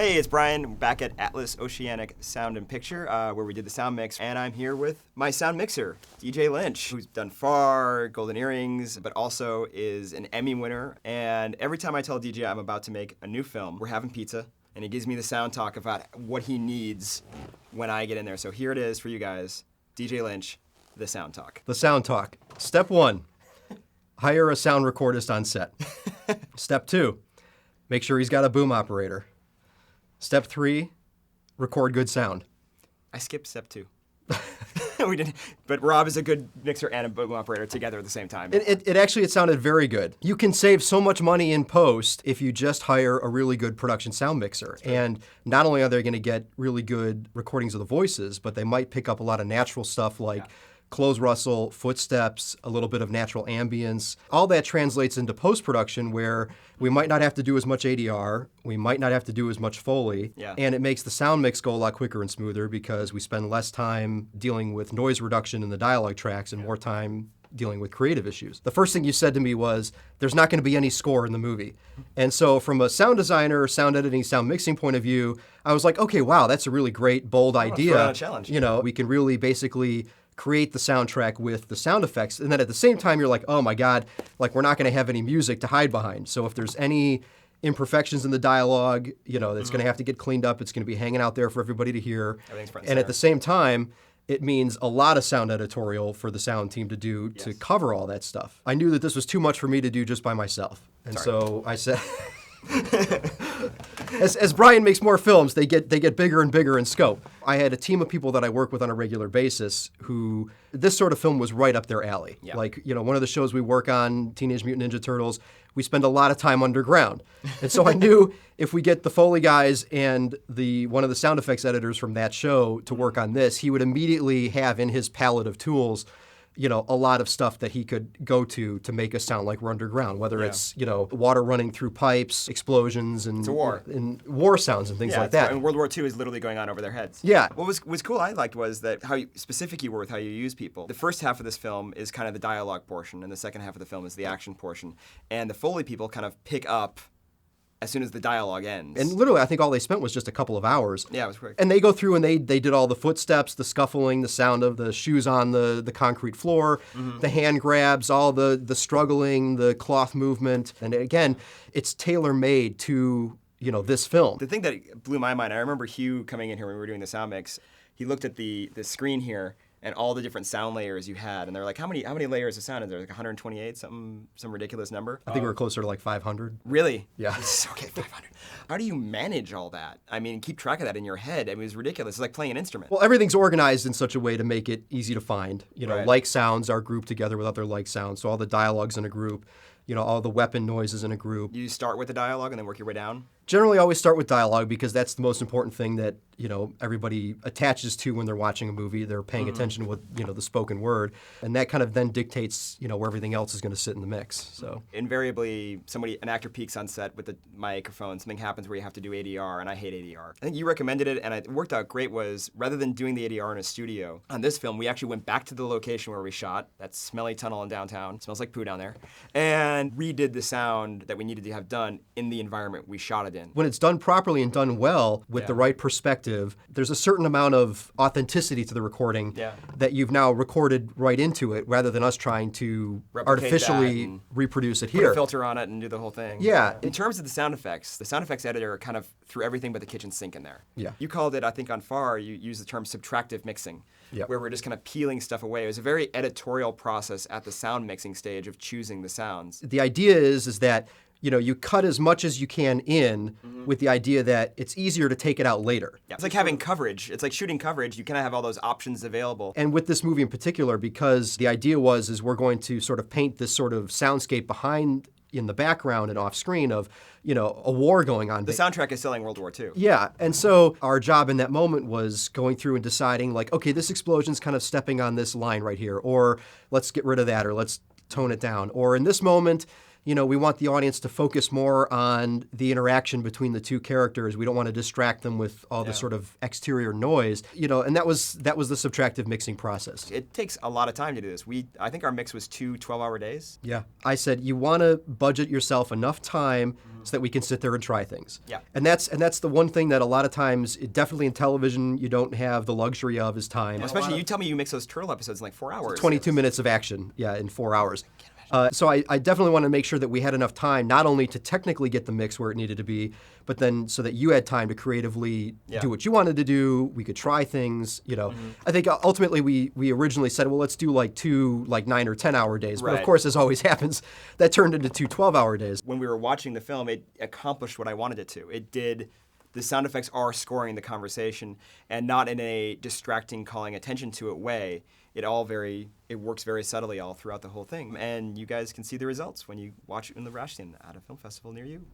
Hey, it's Brian, back at Atlas Oceanic Sound and Picture, where we did the sound mix, and I'm here with my sound mixer, DJ Lynch, who's done Far, Golden Earrings, but also is an Emmy winner. And every time I tell DJ I'm about to make a new film, we're having pizza, and he gives me the sound talk about what he needs when I get in there. So here it is for you guys, DJ Lynch, the sound talk. The sound talk. Step 1, hire a sound recordist on set. Step 2, make sure he's got a boom operator. Step 3, record good sound. I skipped step 2. We didn't, but Rob is a good mixer and a boom operator together at the same time. It sounded very good. You can save so much money in post if you just hire a really good production sound mixer. And not only are they going to get really good recordings of the voices, but they might pick up a lot of natural stuff like clothes rustle, footsteps, a little bit of natural ambience. All that translates into post-production where we might not have to do as much ADR, we might not have to do as much Foley, and it makes the sound mix go a lot quicker and smoother because we spend less time dealing with noise reduction in the dialogue tracks and more time dealing with creative issues. The first thing you said to me was, there's not going to be any score in the movie. And so from a sound designer, sound editing, sound mixing point of view, I was like, okay, wow, that's a really great, bold idea. Throw out a challenge. You know, we can really basically create the soundtrack with the sound effects. And then at the same time, you're like, oh my God, like we're not going to have any music to hide behind. So if there's any imperfections in the dialogue, you know, it's going to have to get cleaned up. It's going to be hanging out there for everybody to hear. And at the same time, it means a lot of sound editorial for the sound team to do to cover all that stuff. I knew that this was too much for me to do just by myself. And so I said, as Brian makes more films, they get bigger and bigger in scope. I had a team of people that I work with on a regular basis who this sort of film was right up their alley. Like, you know, one of the shows we work on, Teenage Mutant Ninja Turtles, we spend a lot of time underground. And so I knew if we get the Foley guys and one of the sound effects editors from that show to work on this, he would immediately have in his palette of tools, you know, a lot of stuff that he could go to make us sound like we're underground, whether it's, you know, water running through pipes, explosions, and, and war sounds and things like that. And World War II is literally going on over their heads. Yeah. What was cool I liked was that how specific you were with how you use people. The first half of this film is kind of the dialogue portion, and the second half of the film is the action portion. And the Foley people kind of pick up as soon as the dialogue ends. And literally, I think all they spent was just a couple of hours. Yeah, it was quick. And they go through and they did all the footsteps, the scuffling, the sound of the shoes on the concrete floor, the hand grabs, all the struggling, the cloth movement. And again, it's tailor-made to, you know, this film. The thing that blew my mind, I remember Hugh coming in here when we were doing the sound mix. He looked at the screen here and all the different sound layers you had, and they're like, how many layers of sound is there? Like 128, some ridiculous number? I think we were closer to like 500. Really? Yeah. Okay, 500. How do you manage all that? I mean, keep track of that in your head. I mean, it was ridiculous. It's like playing an instrument. Well, everything's organized in such a way to make it easy to find. You know, like sounds are grouped together with other like sounds, so all the dialogue's in a group. You know, all the weapon noises in a group. You start with the dialogue and then work your way down? Generally always start with dialogue because that's the most important thing that, you know, everybody attaches to when they're watching a movie. They're paying attention to what, you know, the spoken word. And that kind of then dictates, you know, where everything else is going to sit in the mix. So invariably, an actor peaks on set with the microphone. Something happens where you have to do ADR, and I hate ADR. I think you recommended it, and it worked out great was, rather than doing the ADR in a studio, on this film, we actually went back to the location where we shot, that smelly tunnel in downtown. It smells like poo down there. And redid the sound that we needed to have done in the environment we shot it in. When it's done properly and done well with the right perspective, there's a certain amount of authenticity to the recording that you've now recorded right into it rather than us trying to artificially reproduce it here. Put a filter on it and do the whole thing. Yeah. In terms of the sound effects editor kind of threw everything but the kitchen sink in there. Yeah. You called it, I think on Far, you used the term subtractive mixing, where we're just kind of peeling stuff away. It was a very editorial process at the sound mixing stage of choosing the sounds. The idea is that, you know, you cut as much as you can in with the idea that it's easier to take it out later. Yeah. It's like having coverage. It's like shooting coverage. You kind of have all those options available. And with this movie in particular, because the idea is we're going to sort of paint this sort of soundscape behind in the background and off screen of, you know, a war going on. The soundtrack is selling World War II. Yeah, and so our job in that moment was going through and deciding like, okay, this explosion's kind of stepping on this line right here, or let's get rid of that, or let's tone it down. Or in this moment, we want the audience to focus more on the interaction between the two characters. We don't want to distract them with all the sort of exterior noise, and that was the subtractive mixing process. It takes a lot of time to do this. I think our mix was 2 12-hour days. Yeah. I said you want to budget yourself enough time so that we can sit there and try things. Yeah. And that's the one thing that a lot of times, definitely in television, you don't have the luxury of is time. Especially you tell me you mix those turtle episodes in like 4 hours. 22 minutes of action, in 4 hours. So I definitely want to make sure that we had enough time, not only to technically get the mix where it needed to be, but then so that you had time to creatively do what you wanted to do. We could try things, I think ultimately we originally said, well, let's do like 2 9 or 10 hour days. But of course, as always happens, that turned into 2 12-hour days. When we were watching the film, it accomplished what I wanted it to. It did. The sound effects are scoring the conversation, and not in a distracting, calling attention to it way. It works very subtly all throughout the whole thing. And you guys can see the results when you watch it in the Libération at a film festival near you.